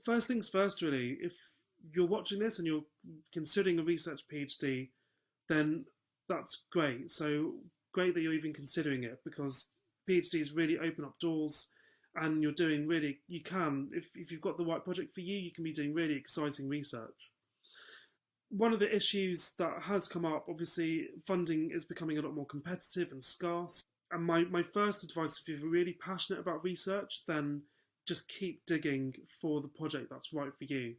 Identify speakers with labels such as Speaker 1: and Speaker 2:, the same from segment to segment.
Speaker 1: first things first, really, if you're watching this and you're considering a research PhD, then that's great. So great that you're even considering it, because PhDs really open up doors, and you're doing really, you can, if you've got the right project for you, you can be doing really exciting research. One of the issues that has come up, obviously, funding is becoming a lot more competitive and scarce. And my first advice, if you're really passionate about research, then just keep digging for the project that's right for you,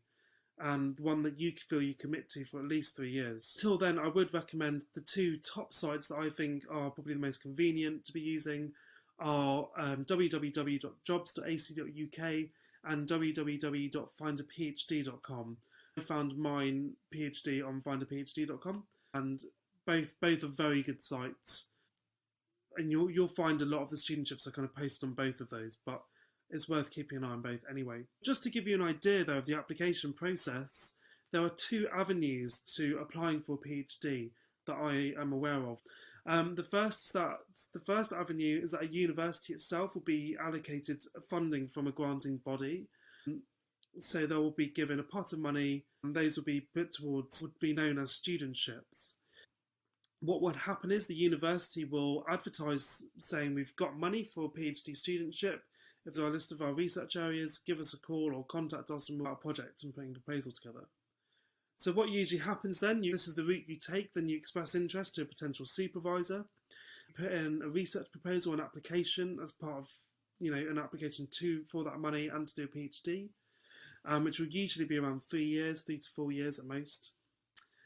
Speaker 1: and one that you feel you commit to for at least 3 years. Till then, I would recommend the two top sites that I think are probably the most convenient to be using are www.jobs.ac.uk and www.findaphd.com. I found mine PhD on findaphd.com, and both are very good sites. And you'll find a lot of the studentships are kind of posted on both of those, but it's worth keeping an eye on both anyway. Just to give you an idea, though, of the application process, there are two avenues to applying for a PhD that I am aware of. The first avenue is that a university itself will be allocated funding from a granting body. So they will be given a pot of money, and those will be put towards would be known as studentships. What would happen is the university will advertise saying we've got money for a PhD studentship. If there are a list of our research areas, give us a call or contact us and we'll have a project and putting a proposal together. So what usually happens then, this is the route you take, then you express interest to a potential supervisor, put in a research proposal, an application as part of, an application for that money and to do a PhD, which will usually be around 3 to 4 years at most.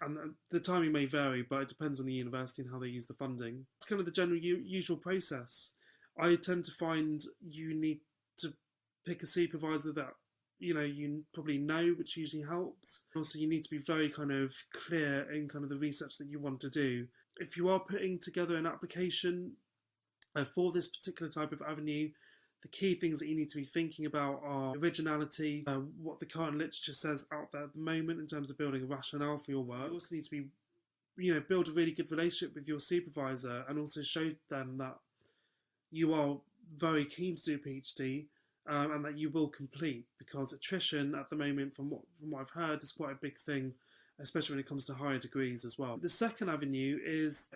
Speaker 1: And the timing may vary, but it depends on the university and how they use the funding. It's kind of the general usual process. I tend to find you need to pick a supervisor that you probably know, which usually helps. Also, you need to be very kind of clear in kind of the research that you want to do. If you are putting together an application for this particular type of avenue, the key things that you need to be thinking about are originality, what the current literature says out there at the moment in terms of building a rationale for your work. You also need to be, build a really good relationship with your supervisor, and also show them that you are very keen to do a PhD, and that you will complete, because attrition at the moment, from what I've heard, is quite a big thing, especially when it comes to higher degrees as well. The second avenue is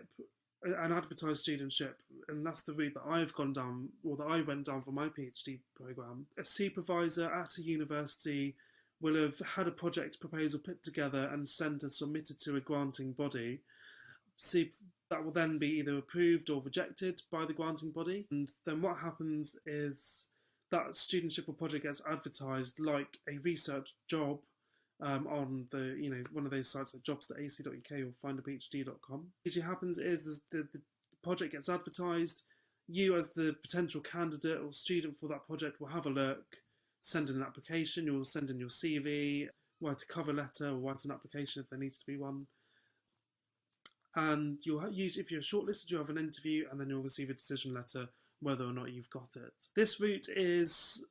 Speaker 1: an advertised studentship, and that's the route that I've gone down, or that I went down for my PhD programme. A supervisor at a university will have had a project proposal put together and submitted to a granting body. That will then be either approved or rejected by the granting body, and then what happens is that studentship or project gets advertised like a research job on the one of those sites like jobs.ac.uk or findaphd.com. What usually happens is the project gets advertised. You, as the potential candidate or student for that project, will have a look, send in an application. You'll send in your CV, write a cover letter, or write an application if there needs to be one. And if you're shortlisted, you'll have an interview, and then you'll receive a decision letter whether or not you've got it. This route is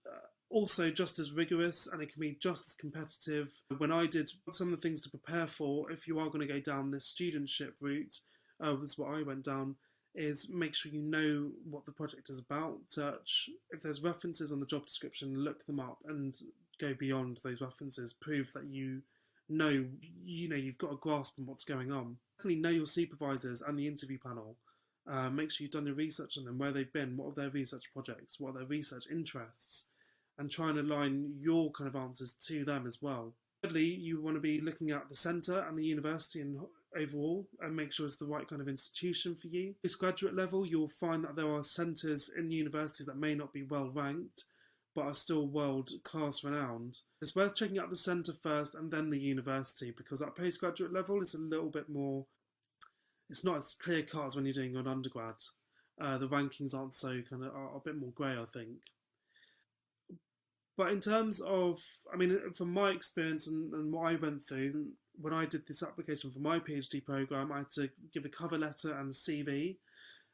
Speaker 1: also just as rigorous, and it can be just as competitive. When I did some of the things to prepare for, if you are going to go down this studentship route, was what I went down, is make sure you know what the project is about. Search, if there's references on the job description, look them up and go beyond those references. Prove that you've got a grasp on what's going on. Definitely know your supervisors and the interview panel. Make sure you've done your research on them, where they've been, what are their research projects, what are their research interests, and try and align your kind of answers to them as well. Thirdly, you want to be looking at the centre and the university and overall, and make sure it's the right kind of institution for you. Postgraduate level, you'll find that there are centres in universities that may not be well ranked, but are still world-class renowned. It's worth checking out the centre first and then the university, because at postgraduate level is a little bit more, it's not as clear-cut as when you're doing an undergrad. The rankings aren't so are a bit more grey, I think. But in terms of, from my experience and what I went through, when I did this application for my PhD programme, I had to give a cover letter and a CV.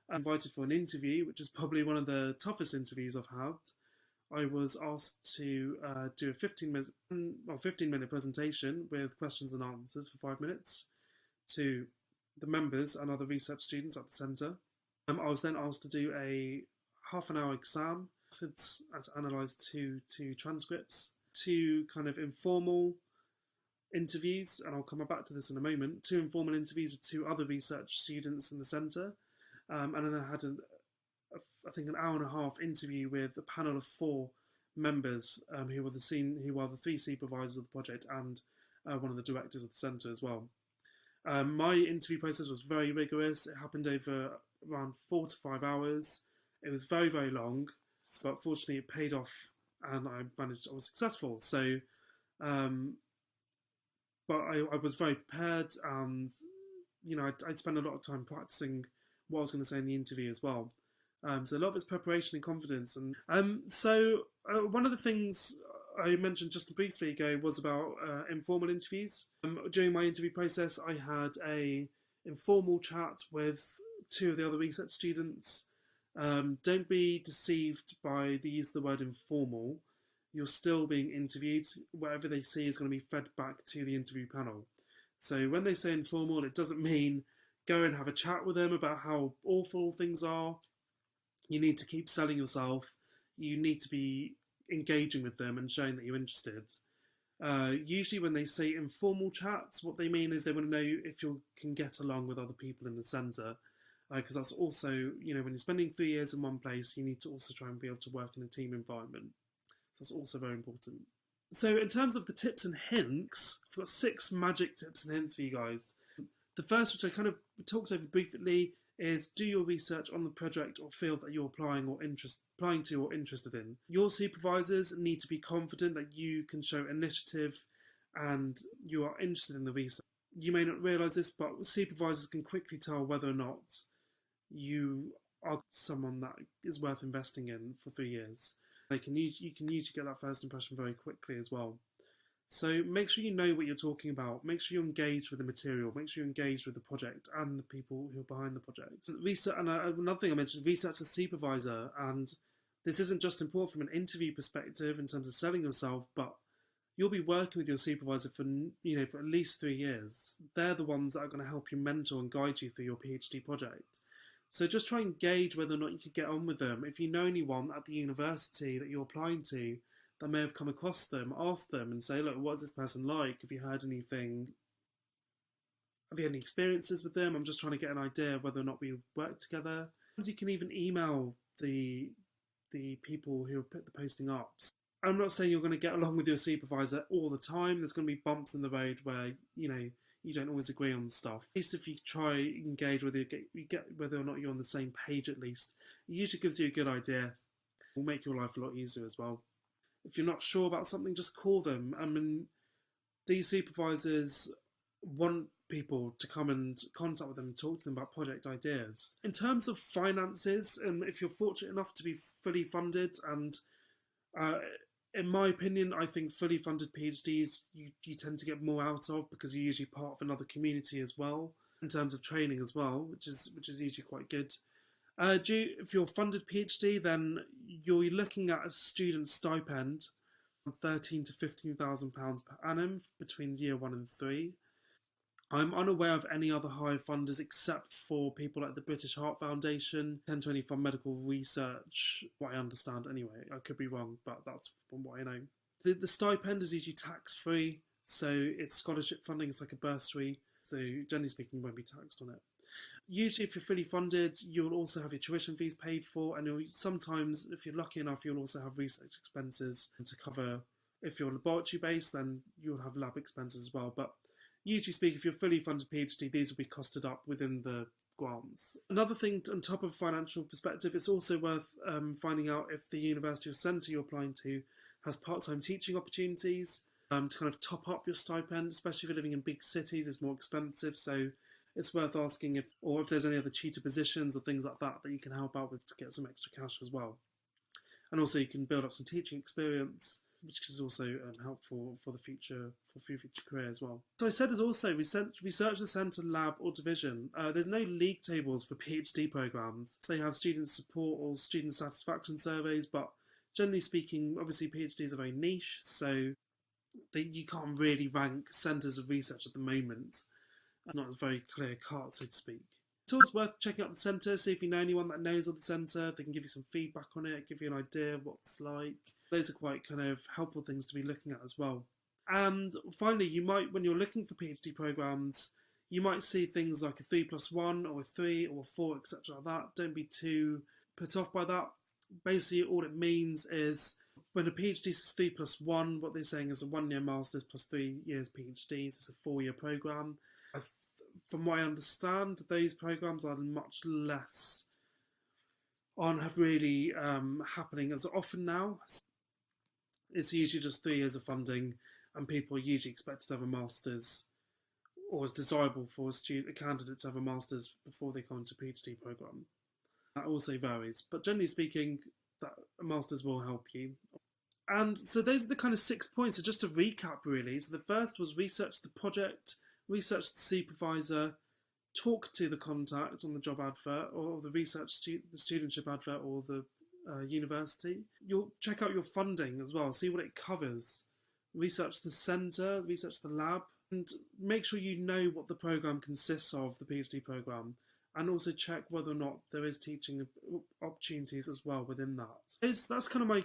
Speaker 1: I was invited for an interview, which is probably one of the toughest interviews I've had. I was asked to do a 15-minute presentation with questions and answers for 5 minutes to the members and other research students at the centre. I was then asked to do a half-an-hour exam. And to analyse two transcripts. 2 kind of informal interviews, and I'll come back to this in a moment, 2 informal interviews with 2 other research students in the centre. And then I had, I think, an hour and a half interview with a panel of 4 members who were the 3 supervisors of the project and one of the directors of the centre as well. My interview process was very rigorous. It happened over around 4 to 5 hours. It was very, very long, but fortunately it paid off and I was successful. So, but I was very prepared, and I spent a lot of time practicing what I was going to say in the interview as well. So a lot of it's preparation and confidence. And one of the things I mentioned just briefly ago was about informal interviews. During my interview process, I had a informal chat with 2 of the other research students. Don't be deceived by the use of the word informal. You're still being interviewed. Whatever they see is going to be fed back to the interview panel. So when they say informal, it doesn't mean go and have a chat with them about how awful things are. You need to keep selling yourself. You need to be engaging with them and showing that you're interested. Usually when they say informal chats, what they mean is they want to know if you can get along with other people in the centre. Because that's also, when you're spending 3 years in one place, you need to also try and be able to work in a team environment. So that's also very important. So in terms of the tips and hints, I've got 6 magic tips and hints for you guys. The first, which I kind of talked over briefly, is do your research on the project or field that you're applying to or interested in. Your supervisors need to be confident that you can show initiative and you are interested in the research. You may not realise this, but supervisors can quickly tell whether or not you are someone that is worth investing in for 3 years. You can usually get that first impression very quickly as well. So make sure you know what you're talking about. Make sure you're engaged with the material. Make sure you're engaged with the project and the people who are behind the project. Another thing I mentioned, research the supervisor. And this isn't just important from an interview perspective in terms of selling yourself, but you'll be working with your supervisor for at least 3 years. They're the ones that are going to help you mentor and guide you through your PhD project. So just try and gauge whether or not you could get on with them. If you know anyone at the university that you're applying to that may have come across them, ask them and say, look, what is this person like? Have you heard anything? Have you had any experiences with them? I'm just trying to get an idea of whether or not we work together. You can even email the people who have put the posting up. I'm not saying you're going to get along with your supervisor all the time. There's going to be bumps in the road where, you don't always agree on stuff. At least if you try engage whether you get whether or not you're on the same page, at least it usually gives you a good idea. It will make your life a lot easier as well. If you're not sure about something, just call them. I mean, these supervisors want people to come and contact with them and talk to them about project ideas. In terms of finances, and if you're fortunate enough to be fully funded, and in my opinion, I think fully funded PhDs you tend to get more out of because you're usually part of another community as well, in terms of training as well, which is usually quite good. If you're a funded PhD, then you're looking at a student stipend of £13,000 to £15,000 per annum between year 1 and 3. I'm unaware of any other higher funders except for people like the British Heart Foundation, tend to only fund medical research, what I understand anyway. I could be wrong, but that's from what I know. The stipend is usually tax-free, so it's scholarship funding, it's like a bursary, so generally speaking you won't be taxed on it. Usually if you're fully funded, you'll also have your tuition fees paid for, and sometimes, if you're lucky enough, you'll also have research expenses to cover. If you're laboratory based, then you'll have lab expenses as well, but usually speaking, if you're a fully funded PhD, these will be costed up within the grants. Another thing, on top of financial perspective, it's also worth finding out if the university or centre you're applying to has part-time teaching opportunities to kind of top up your stipend, especially if you're living in big cities, it's more expensive, so it's worth asking if there's any other tutor positions or things like that you can help out with to get some extra cash as well. And also you can build up some teaching experience, which is also helpful for future career as well. So I said, as also research the centre, lab or division. There's no league tables for PhD programmes. They have student support or student satisfaction surveys, but generally speaking, obviously PhDs are very niche, so you can't really rank centres of research at the moment. It's not a very clear cut, so to speak. It's always worth checking out the centre, see if you know anyone that knows of the centre. They can give you some feedback on it, give you an idea of what it's like. Those are quite kind of helpful things to be looking at as well. And finally, you might, when you're looking for PhD programmes, you might see things like a 3+1 or a 3 or a 4, etc. like that. Don't be too put off by that. Basically, all it means is when a PhD is 3+1, what they're saying is a 1-year master's plus 3 years PhD. So it's a 4-year programme. From what I understand, those programmes are much less aren't really happening as often now. It's usually just 3 years of funding, and people are usually expected to have a master's, or it's desirable for a candidate to have a master's before they come into a PhD programme. That also varies, but generally speaking, that a master's will help you. And so those are the kind of 6 points. So just to recap, really. So the first was research the project, research the supervisor, talk to the contact on the job advert or the the studentship advert or the university. You'll check out your funding as well, see what it covers. Research the centre, research the lab, and make sure you know what the programme consists of, the PhD programme, and also check whether or not there is teaching opportunities as well within that. That's kind of my